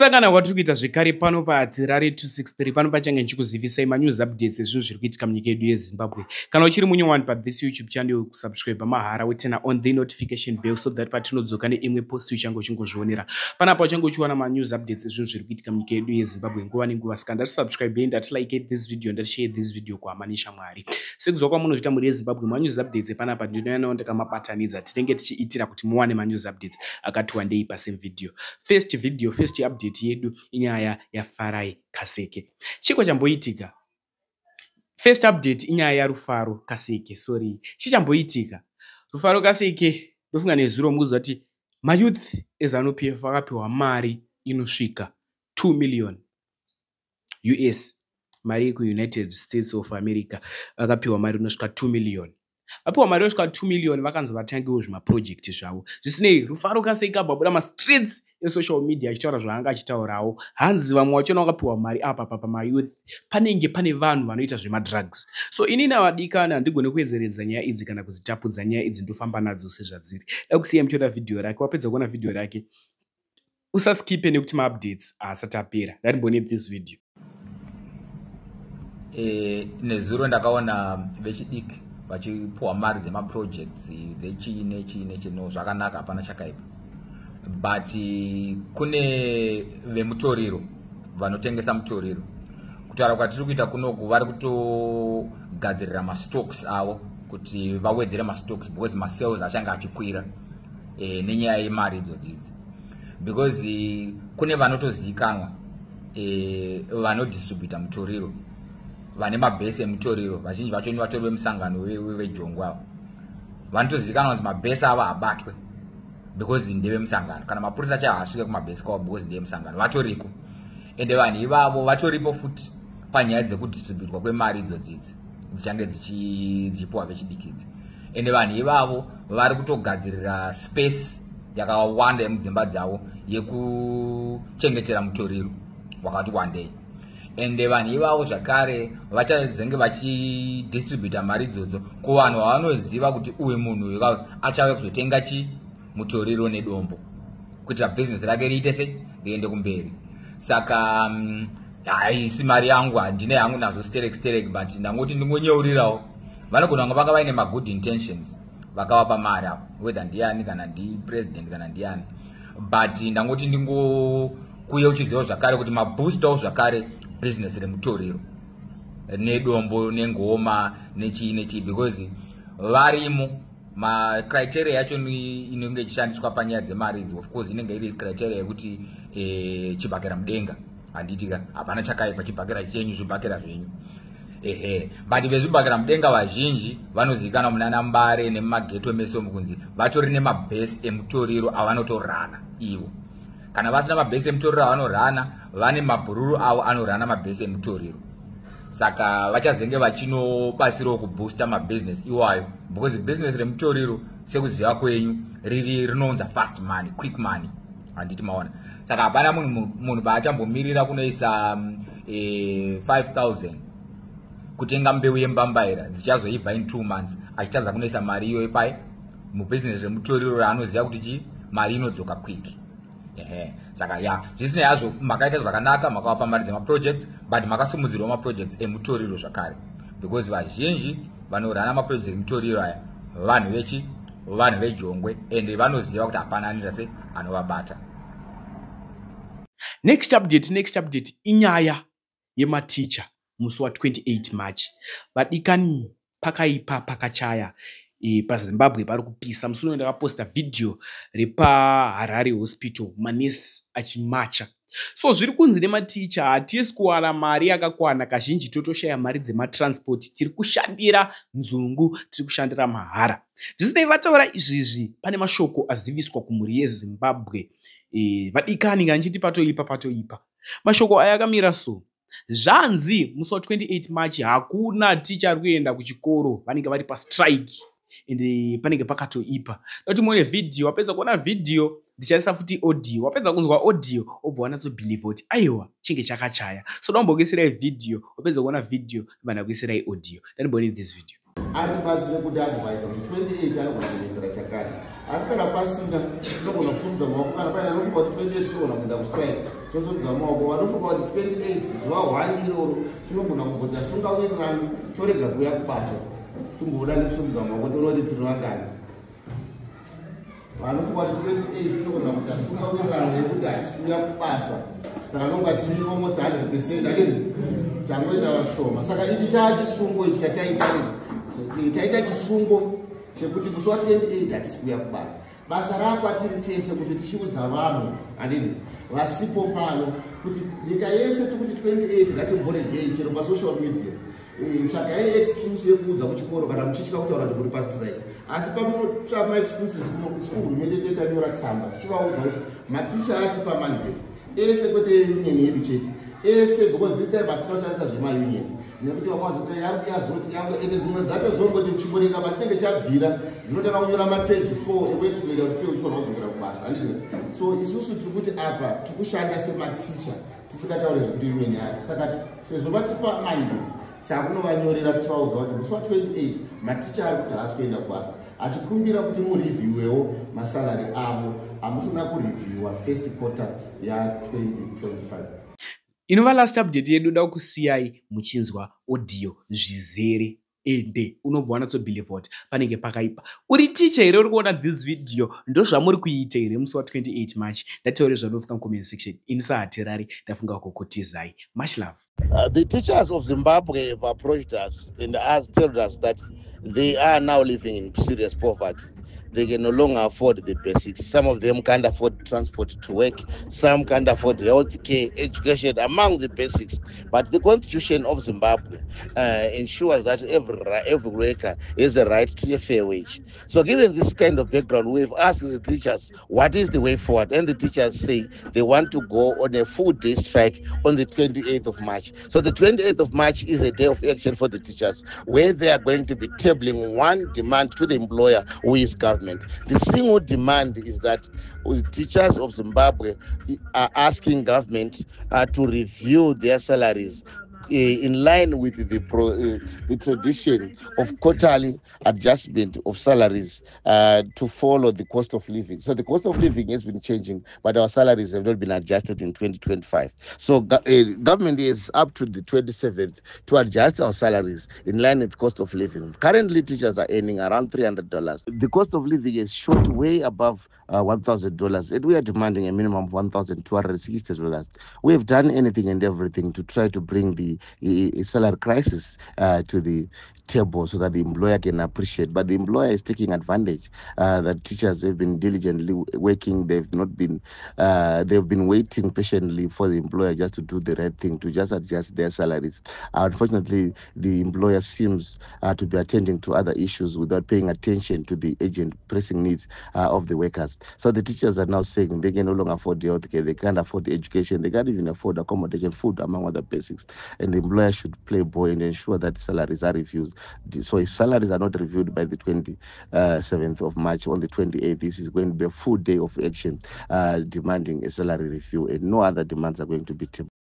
Kusangana kwatiri kuita zvekare pano paDzirare 263 pano pachange nchikuzivisai manews updates ezvinhu zviri kuitika munyika yedu yeZimbabwe. Kana uchiri munyowani pathis YouTube channel, kusubscribe mahara wetena on the notification bell so that patinodzoka neimwe post uchange uchingozvionera. Panapa uchange uchiwana manews updates ezvinhu zviri kuitika munyika yedu yeZimbabwe nguva nenguva. Saka ndati subscribe ndati like this video ndati share this video kuhama neshamwari. Sekuzwa kwamunozviita muri yeZimbabwe, manews updates panapa ndinoyanawo ndakamabatanidza tinenge tichiitira kuti muwane manews updates akati wandei pasame video. First update yedu inyaya yaFarai Kaseke. Chiko chamboitika. First update inyaya yaRufaro Kaseke. Chichamboitika. Rufaro Kaseke ndofunga nezuro muzati mayouth eZanu PF akapiwa mari inosvika 2 million US. Mari kuUnited States of America akapiwa mari inosvika 2 million. Apiwa mari inosvika 2 million vakanzi vatangewo zvimaproject zvavo. Zvisinei, Rufaro Kaseke ababuda mastreets social media achitaura zvaanga achitaurawo. Hanzi vamwe vachona vakapiwa mari apa pamayouth panenge pane vanhu vanoita zvemadrugs. So inini avadikana ndigone kuedzeredza nyaya idzi kana kuzitapudza nyaya idzi ndofamba nadzo sezvadziri. Dakusiya muchiona video rake, wapedza kuona video rake usaskipe nekuti maupdates asati apera. Ndatimbone this video. Nezuro ndakaona vechidiki vachipuwa mari dzemaprojects dzechine chino zvakanaka hapana chakaipa. But kune vemutoriro vanotengesa mutoriro. Kutaura kwatiri kuita kunoku vari kutogadzirira mastocks avo kuti vawedzere mastocks because masales achanga achikwira nenyaya yemari idzodzidzi. Because kune vanotozikanwa vanodistributa mutoriro, vane mabhesi emutoriro, vazhinji vacho vatori vemusangano wejongwe avo. Vanotozikanwa kuti mabhesi avo abatwe because ndeve musangano, kana mapurisa chahasvike kumabhesi kwavo because ndeve musangano vatoriko. Ende vanhu ivavo vatoripo futi panyaya dzekudistributwa kwemari idzodzidzi dzichange dzichipuwa vechidikidzi. Ende vanhu ivavo vari kutogadzirira space yakawanda yemudzimba dzavo yekuchengetera mutoriro wakati wandei. Ende vanhu ivavo zvakare vachazenge vachidistributa mari idzodzo kuvanhu vavanoziva kuti uyu munhu uyu achave kuzotenga mutoriro nedombo kuitira business rake riite sei riende kumberi. Saka haisi mari yangu, handine yangu nazvo sterek but ndangoti ndingonyeurirawo. Vanogona kunge vanga vaine magood intentions vakavapa mari apo, whether ndiani kana president kana ndiani, but ndangoti ndingokuyeuchidziwa zvakare kuti maboostawo zvakare business remutoriro nedombo nengoma nechi because varimo criteria yacho inenge ichishandiswa panyaya dzemari idzi. Of course inenge iri criteria yekuti chibhakera mudenga, handitika hapana chakaipa chibhakera chenyu zvibhakera zvenyu. But vezvibhakera mudenga vazhinji vanozivikanwa munana Mbare nemumageto mese mukunzi vatori nemabhesi emutoriro avanotorana ivo. Kana vasina mabhesi emutoriro avanorana, vane mabhururu avo anorana mabhesi emutoriro. Saka vachazenge vachinobatsirawo kuboosta mabusiness iwayo because business remutoriro sekuziva kwenyu rinonza fast money, quick money, handiti maona. Saka hapana munhu paachambomirira kunoisa 5,000 kutenga mbeu yembambaira dzichazoibva in 2 months achitadza kunoisa mari iyoyo pai mubusiness remutoriro raanoziva kuti mari inodzoka quick. Saka zvisinei hazvo makaita zvakanaka, makavapa mari dzemaprojects but makasimudzirawo maprojects emutoriro zvakare because vazhinji vanorana maprojects emutoriro aya vanhu vejongwe ende vanoziva kuti hapana anoita sei anovabata. Next update inyaya yematicha musi wa28 March. Vadikani pakaipa pakachaya paZimbabwe pari kupisa. Musi uno ndakaposta video repaHarare hospital manesi achimacha. So zviri kunzi nematicha hatisi kuwana mari yakakwana, kazhinji totoshaya mari dzematransport, tiri kushandira nzungu, tiri kushandira mahara. Zvisinei vataura izvizvi pane mashoko aziviswa kumhuri yeZimbabwe. Vadikani nganjiti patoipa. Mashoko aya akamira so. Zvanzi musi wa28 March hakuna ticha ari kuenda kuchikoro, vanenge vari pastrike ende panenge pakatoipa. Dati muone video, wapedza kuona video ndichaisa futi audio, wapedza kunzwa audio obva wanatsobhiliva kuti aiwa chinge chakachaya. So ndambokisirai video, wapedza kuona video ndibanda kuisirai audio. Ndanimbone this video. Ari basi kuti advise kuti 28 ari kuendesera chakati Asi kana pasina tinogona kusumudza maoko, kana paine anofunga kuti 28 tinogona kuenda kustrike tosumudza maoko. Vanofunga kuti 28 zuva 1 iroro tinogona kungoti asungawirirani torega kuuya kubasa timboda nekusumudza maoko tonoti tiri vangani. Vanofunga kuti 28 tinogona kuti asungawirirani nekuti hatisi kuuya kubasa saka nonga tiri almost 100% akiti tangoita vashoma. Saka ichi chaachisungo ichi taita chisungo chekuti musi wa28 hatisi kuuya kubasa. Basa rakwatiri tese kuti tichiudza vanhu handini vasipo pano kuti nyika yese tikuti 28 ngatimboregei chero pasocial media tsvakai excuse yekuudza kuchikoro kana muchitya kutaura kuti muri pastrike. Asi pamunotsvama excuses kuhurumende tetanyora tsamba tichivaudza kuti maticha atipa mandate ese kwete union yedu chete ese because this time hatinoshandisa zvemaunion nekuti wakazoti yangu yazoti yangu ende dzimwe dzacho zongoti uchimboreka patinenge chabvira dzinotanga kunyora mapeji 4 ekuexplaina kuti sei uchifanira kudzokera kubasa handizvo. So isusu tiri kuti apa tikushanda sematicha tisikataure zvekuti union yati. Saka sezvo vatipa mandate chakunovanyorera tichivaudza kuti musi wa28 maticha ari kuti haasi kuenda kubasa achikumbira kuti murevhiwewo masalari avo amusina kurevhiwa first quarter ya 2025. Inova last update yedu da kusiyai muchinzwa audio zvizere ende unobva wanatsobelieve kuti panenge pakaipa. Uri teacher here uri kuona this video ndozvamuri kuita here musi wa 28 March. Ndataure zvanofika comment section. Inisa hatirari ndafunga kukutizai. Much love. The teachers of Zimbabwe have approached us and told us that they are now living in serious poverty. They can no longer afford the basics. Some of them can't afford transport to work. Some can't afford health care, education, among the basics. But the constitution of Zimbabwe ensures that every worker has a right to a fair wage. So given this kind of background, we've asked the teachers, what is the way forward? And the teachers say they want to go on a full-day strike on the 28th of March. So the 28th of March is a day of action for the teachers, where they are going to be tabling one demand to the employer, who is government. The single demand is that teachers of Zimbabwe are asking government to review their salaries in line with the tradition of quarterly adjustment of salaries to follow the cost of living. So the cost of living has been changing, but our salaries have not been adjusted in 2025. So government is up to the 27th to adjust our salaries in line with cost of living. Currently, teachers are earning around $300. The cost of living is shot way above $1,000, and we are demanding a minimum of $1,260. We have done anything and everything to try to bring the salary crisis to the table so that the employer can appreciate, but the employer is taking advantage that teachers have been diligently working. They've been waiting patiently for the employer just to do the right thing, to just adjust their salaries. Unfortunately, the employer seems to be attending to other issues without paying attention to the urgent pressing needs of the workers. So the teachers are now saying they can no longer afford the health care, they can't afford the education, they can't even afford accommodation, food, among other basics. And the employer should play a ball and ensure that salaries are reviewed. So if salaries are not reviewed by the 27th of March, on the 28th, this is going to be a full day of action demanding a salary review, and no other demands are going to be tabled.